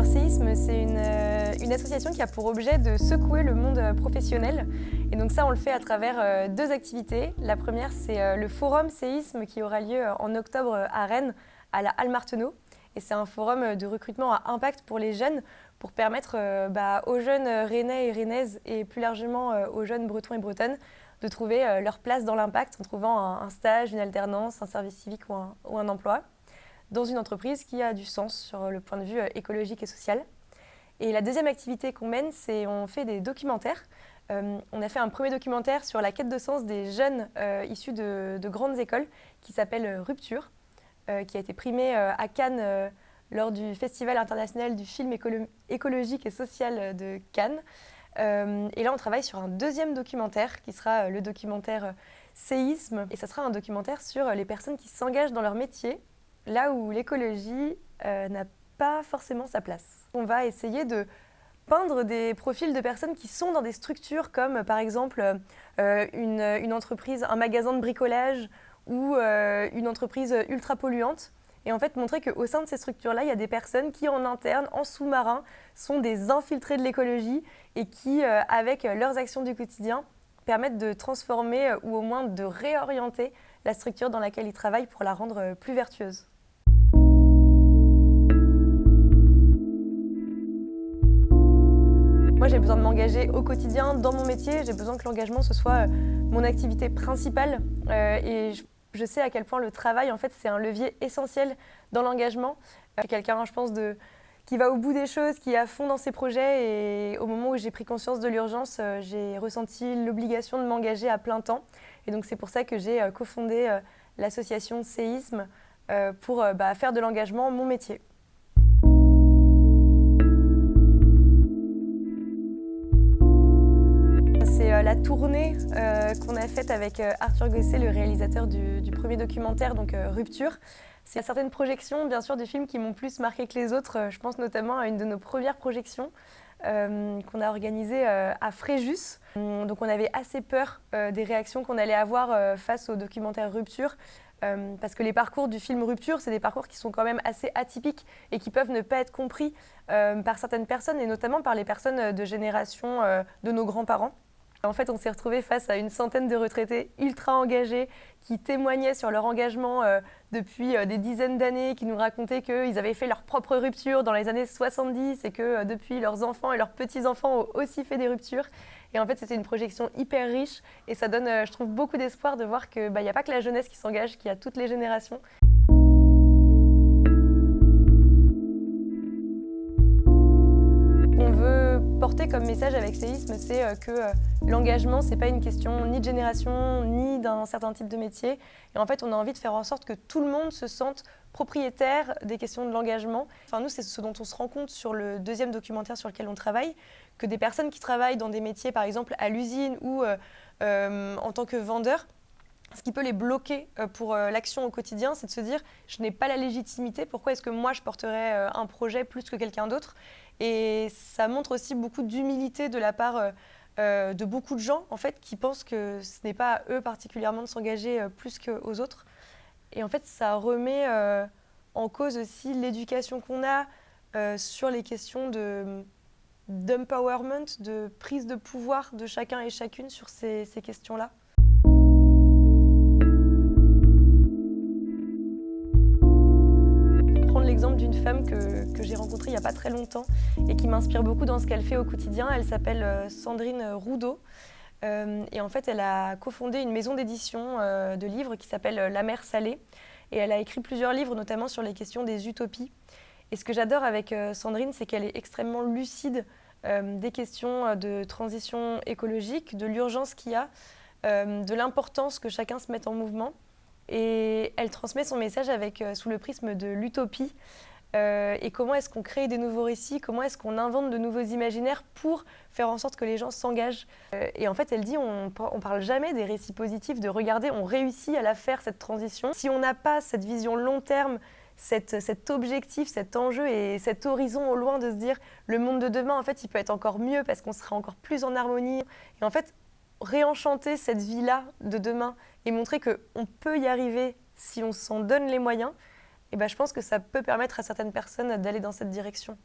Séisme, c'est une association qui a pour objet de secouer le monde professionnel. Et donc ça, on le fait à travers deux activités. La première, c'est le forum Séisme qui aura lieu en octobre à Rennes, à la Halle Marteneau. Et c'est un forum de recrutement à impact pour les jeunes, pour permettre aux jeunes rennais et rennaises, et plus largement aux jeunes bretons et bretonnes, de trouver leur place dans l'impact en trouvant un stage, une alternance, un service civique ou un emploi dans une entreprise qui a du sens sur le point de vue écologique et social. Et la deuxième activité qu'on mène, c'est on fait des documentaires. On a fait un premier documentaire sur la quête de sens des jeunes issus de grandes écoles qui s'appelle Rupture, qui a été primé à Cannes lors du Festival international du film écologique et social de Cannes. Et là, on travaille sur un deuxième documentaire qui sera le documentaire Séisme. Et ça sera un documentaire sur les personnes qui s'engagent dans leur métier, là où l'écologie n'a pas forcément sa place. On va essayer de peindre des profils de personnes qui sont dans des structures comme par exemple une entreprise, un magasin de bricolage ou une entreprise ultra polluante. Et en fait, montrer qu'au sein de ces structures-là, il y a des personnes qui, en interne, en sous-marin, sont des infiltrés de l'écologie et qui, avec leurs actions du quotidien, permettent de transformer ou au moins de réorienter la structure dans laquelle ils travaillent pour la rendre plus vertueuse. Moi, j'ai besoin de m'engager au quotidien dans mon métier. J'ai besoin que l'engagement, ce soit mon activité principale. Et je sais à quel point le travail, en fait, c'est un levier essentiel dans l'engagement. Quelqu'un, je pense, qui va au bout des choses, qui est à fond dans ses projets. Et au moment où j'ai pris conscience de l'urgence, j'ai ressenti l'obligation de m'engager à plein temps. Et donc, c'est pour ça que j'ai cofondé l'association Séisme pour faire de l'engagement mon métier. C'est la tournée qu'on a faite avec Arthur Gosset, le réalisateur du premier documentaire, donc Rupture. C'est certaines projections, bien sûr, du film qui m'ont plus marqué que les autres. Je pense notamment à une de nos premières projections qu'on a organisée à Fréjus. Donc on avait assez peur des réactions qu'on allait avoir face au documentaire Rupture. Parce que les parcours du film Rupture, c'est des parcours qui sont quand même assez atypiques et qui peuvent ne pas être compris par certaines personnes, et notamment par les personnes de génération de nos grands-parents. En fait, on s'est retrouvés face à une centaine de retraités ultra engagés qui témoignaient sur leur engagement depuis des dizaines d'années, qui nous racontaient qu'ils avaient fait leur propre rupture dans les années 70 et que depuis, leurs enfants et leurs petits-enfants ont aussi fait des ruptures. Et en fait, c'était une projection hyper riche et ça donne, je trouve, beaucoup d'espoir de voir qu'il n'y a pas que la jeunesse qui s'engage, qu'il y a toutes les générations. On veut porter comme message avec Séisme, c'est que l'engagement, c'est pas une question ni de génération, ni d'un certain type de métier. Et en fait, on a envie de faire en sorte que tout le monde se sente propriétaire des questions de l'engagement. Enfin, nous, c'est ce dont on se rend compte sur le deuxième documentaire sur lequel on travaille, que des personnes qui travaillent dans des métiers, par exemple à l'usine ou en tant que vendeur, ce qui peut les bloquer pour l'action au quotidien, c'est de se dire « je n'ai pas la légitimité, pourquoi est-ce que moi je porterais un projet plus que quelqu'un d'autre ?» Et ça montre aussi beaucoup d'humilité de la part de beaucoup de gens en fait, qui pensent que ce n'est pas à eux particulièrement de s'engager plus qu'aux autres. Et en fait, ça remet en cause aussi l'éducation qu'on a sur les questions d'empowerment, de prise de pouvoir de chacun et chacune sur ces questions-là. Prendre l'exemple d'une femme que j'ai rencontrée il n'y a pas très longtemps et qui m'inspire beaucoup dans ce qu'elle fait au quotidien. Elle s'appelle Sandrine Roudot. Et en fait, elle a cofondé une maison d'édition de livres qui s'appelle La Mer Salée. Et elle a écrit plusieurs livres, notamment sur les questions des utopies. Et ce que j'adore avec Sandrine, c'est qu'elle est extrêmement lucide des questions de transition écologique, de l'urgence qu'il y a, de l'importance que chacun se mette en mouvement. Et elle transmet son message sous le prisme de l'utopie. Et comment est-ce qu'on crée des nouveaux récits, comment est-ce qu'on invente de nouveaux imaginaires pour faire en sorte que les gens s'engagent. Et en fait, elle dit, on parle jamais des récits positifs, de regarder, on réussit à la faire, cette transition. Si on n'a pas cette vision long terme, cet objectif, cet enjeu et cet horizon au loin de se dire le monde de demain, en fait, il peut être encore mieux parce qu'on sera encore plus en harmonie. Et en fait, réenchanter cette vie-là de demain et montrer qu'on peut y arriver si on s'en donne les moyens, et je pense que ça peut permettre à certaines personnes d'aller dans cette direction.